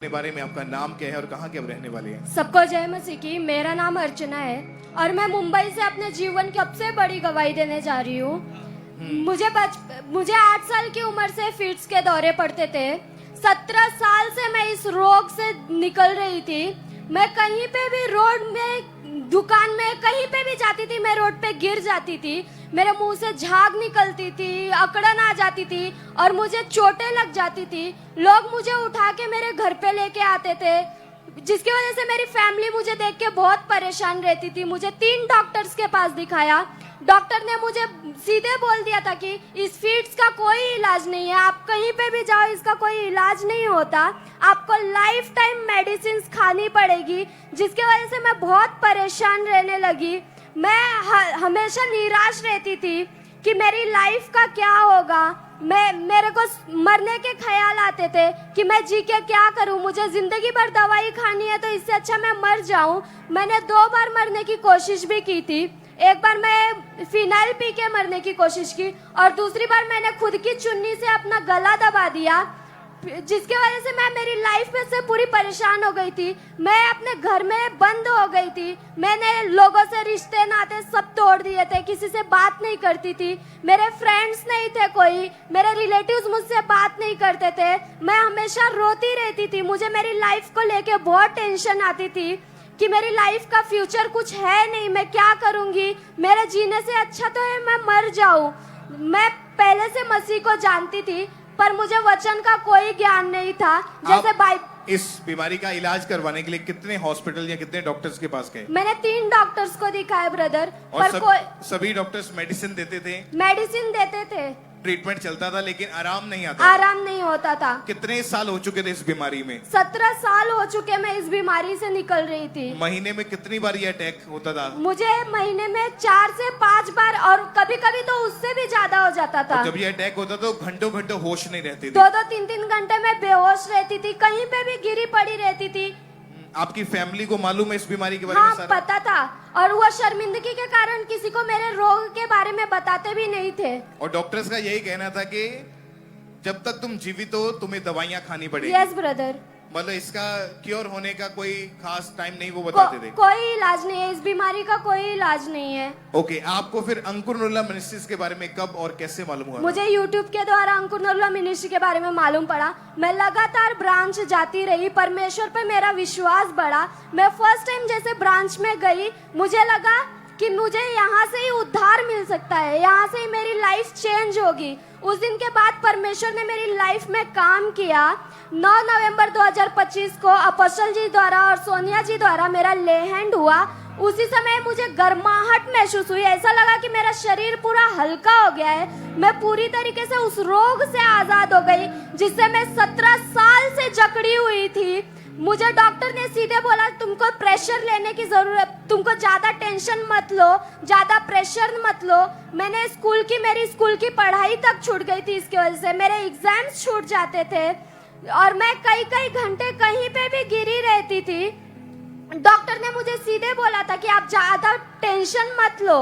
अपने बारे में, आपका नाम क्या है और कहाँ के आप रहने वाले हैं? सबको जय मसीह की। मेरा नाम अर्चना है और मैं मुंबई से अपने जीवन की सबसे बड़ी गवाही देने जा रही हूँ। मुझे 8 साल की उम्र से फिट्स के दौरे पड़ते थे। 17 साल से मैं इस रोग से निकल रही थी। मैं कहीं पे भी रोड में, दुकान में, कहीं पे भी जाती थी, मैं रोड पे गिर जाती थी। मेरे मुंह से झाग निकलती थी, अकड़न आ जाती थी और मुझे चोटें लग जाती थी। लोग मुझे उठा के मेरे घर पे लेके आते थे, जिसकी वजह से मेरी फैमिली मुझे देख के बहुत परेशान रहती थी। मुझे 3 डॉक्टर्स के पास दिखाया। डॉक्टर ने मुझे सीधे बोल दिया था कि इस फिट्स का कोई इलाज नहीं है, आप कहीं पे भी जाओ, इसका कोई इलाज नहीं होता, आपको लाइफ टाइम मेडिसिन खानी पड़ेगी। जिसकी वजह से मैं बहुत परेशान रहने लगी। मैं हमेशा निराश रहती थी कि मेरी लाइफ का क्या होगा। मेरे को मरने के ख्याल आते थे कि मैं जी के क्या करूं, मुझे जिंदगी भर दवाई खानी है तो इससे अच्छा मैं मर जाऊं। मैंने 2 बार मरने की कोशिश भी की थी। एक बार मैं फिनाइल पी के मरने की कोशिश की और दूसरी बार मैंने खुद की चुन्नी से अपना गला दबा दिया, जिसके वजह से मैं मेरी लाइफ में से पूरी परेशान हो गई थी। मैं अपने घर में बंद हो गई थी। मैंने लोगों से रिश्ते नाते सब तोड़ दिए थे, किसी से बात नहीं करती थी। मेरे फ्रेंड्स नहीं थे, कोई मेरे रिलेटिव्स मुझसे बात नहीं करते थे। मैं हमेशा रोती रहती थी। मुझे मेरी लाइफ को लेके बहुत टेंशन आती थी कि मेरी लाइफ का फ्यूचर कुछ है नहीं, मैं क्या करूंगी। मेरे जीने से अच्छा तो है मैं मर जाऊं। मैं पहले से मसीह को जानती थी पर मुझे वचन का कोई ज्ञान नहीं था। जैसे इस बीमारी का इलाज करवाने के लिए कितने हॉस्पिटल या कितने डॉक्टर्स के पास गए? मैंने 3 डॉक्टर्स को दिखाया ब्रदर, और सभी डॉक्टर्स मेडिसिन देते थे? मेडिसिन देते थे, ट्रीटमेंट चलता था, लेकिन आराम नहीं आता आराम नहीं होता था। कितने साल हो चुके थे इस बीमारी में? 17 साल हो चुके मैं इस बीमारी से निकल रही थी। महीने में कितनी बार ये अटैक होता था? मुझे महीने में 4 से 5 बार और कभी कभी तो उससे भी ज्यादा हो जाता था। जब ये अटैक होता तो घंटों घंटों होश नहीं रहती थी। 2-2, 3-3 घंटे में बेहोश रहती थी, कहीं पे भी गिरी पड़ी रहती थी। आपकी फैमिली को मालूम है इस बीमारी के बारे में? हाँ, पता था और वो शर्मिंदगी के कारण किसी को मेरे रोग के बारे में बताते भी नहीं थे। और डॉक्टर्स का यही कहना था कि जब तक तुम जीवित हो तुम्हें दवाइयां खानी पड़ेगी। Yes brother. मतलब इसका क्योर होने का कोई खास टाइम नहीं वो बताते थे? कोई इलाज नहीं है, इस बीमारी का कोई इलाज नहीं है। ओके, आपको फिर अंकुर नूरुल्लाह मिनिस्ट्रीज के बारे में कब और कैसे मालूम हुआ? मुझे YouTube के द्वारा अंकुर नूरुल्लाह मिनिस्ट्री के बारे में मालूम पड़ा। मैं लगातार ब्रांच जाती रही, परमेश्वर पे मेरा विश्वास बढ़ा। मैं फर्स्ट टाइम जैसे ब्रांच में गई, मुझे लगा कि मुझे यहाँ से ही उद्धार मिल सकता है, यहाँ से ही मेरी लाइफ चेंज होगी। उस दिन के बाद परमेश्वर ने मेरी लाइफ में काम किया। 9 नवंबर 2025 को अपोस्टल जी द्वारा और सोनिया जी द्वारा मेरा ले हैंड हुआ। उसी समय मुझे गर्माहट महसूस हुई, ऐसा लगा कि मेरा शरीर पूरा हल्का हो गया है। मैं पूरी तरीके से उस रोग से आजाद हो गई जिससे मैं 17 साल से जकड़ी हुई थी। मुझे डॉक्टर ने सीधे बोला तुमको प्रेशर लेने की जरूरत, तुमको ज्यादा टेंशन मत लो, ज्यादा प्रेशर मत लो। मेरी स्कूल की पढ़ाई तक छूट गई थी। इसकी वजह से मेरे एग्जाम्स छूट जाते थे और मैं कई घंटे कहीं पे भी गिरी रहती थी। डॉक्टर ने मुझे सीधे बोला था कि आप ज्यादा टेंशन मत लो,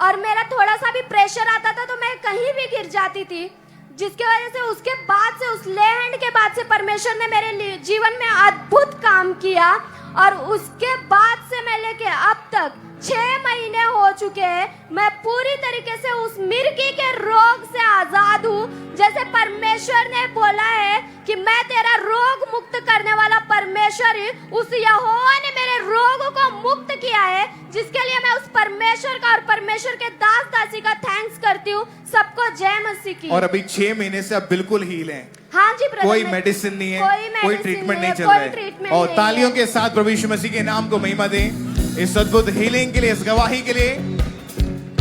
और मेरा थोड़ा सा भी प्रेशर आता था तो मैं कहीं भी गिर जाती थी। जिसके वजह से उसके बाद से, उस ले हैंड के बाद से परमेश्वर ने मेरे जीवन में अद्भुत काम किया। और उसके बाद से मैं लेके अब तक 6 महीने हो चुके हैं, मैं पूरी तरीके से उस मिर्गी के रोग से आजाद हूँ। जैसे परमेश्वर ने बोला है कि मैं तेरा रोग मुक्त करने वाला परमेश्वर हूँ, उस यहोवा ने मेरे रोग को मुक्त किया है, जिसके लिए मैं उस परमेश्वर का और परमेश्वर के दास दासी का थैंक्स करती हूँ। सबको जय मसीह की। और अभी 6 महीने से आप बिल्कुल हील हैं? हाँ जी ब्रदर। कोई मेडिसिन नहीं है, कोई ट्रीटमेंट नहीं चल रहा है। और तालियों के साथ प्रभु यीशु मसीह के नाम को महिमा दें इस अद्भुत हीलिंग के लिए, इस गवाही के लिए।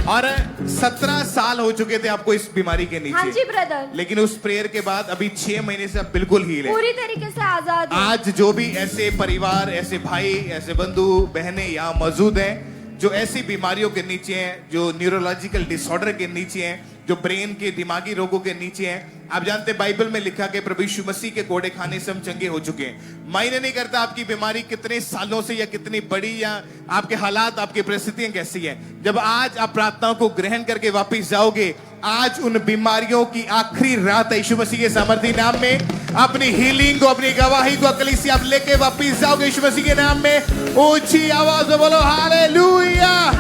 और 17 साल हो चुके थे आपको इस बीमारी के नीचे। हाँ जी ब्रदर। लेकिन उस प्रेयर के बाद अभी 6 महीने से आप बिल्कुल हील हैं, पूरी तरीके से आजाद हूँ। आज जो भी ऐसे परिवार, ऐसे भाई, ऐसे बंधु बहनें यहाँ मौजूद हैं जो ऐसी बीमारियों के नीचे हैं, जो न्यूरोलॉजिकल डिसऑर्डर के नीचे हैं, जो ब्रेन के दिमागी रोगों के नीचे हैं, आप जानते हैं बाइबल में लिखा कि प्रभु यीशु मसीह के कोड़े खाने से हम चंगे हो चुके हैं। मायने नहीं करता आपकी बीमारी कितने सालों से या कितनी बड़ी, या आपके हालात, आपकी परिस्थितियां कैसी हैं। जब आज आप प्रार्थनाओं को ग्रहण करके वापस जाओगे आज उन बीमारियों की आखिरी रात है यीशु मसीह के सामर्थी नाम में। अपनी हीलिंग को, अपनी गवाही को कलीसिया आप लेके वापिस जाओगे यीशु मसीह के नाम में। ऊंची आवाज में बोलो हालेलुया।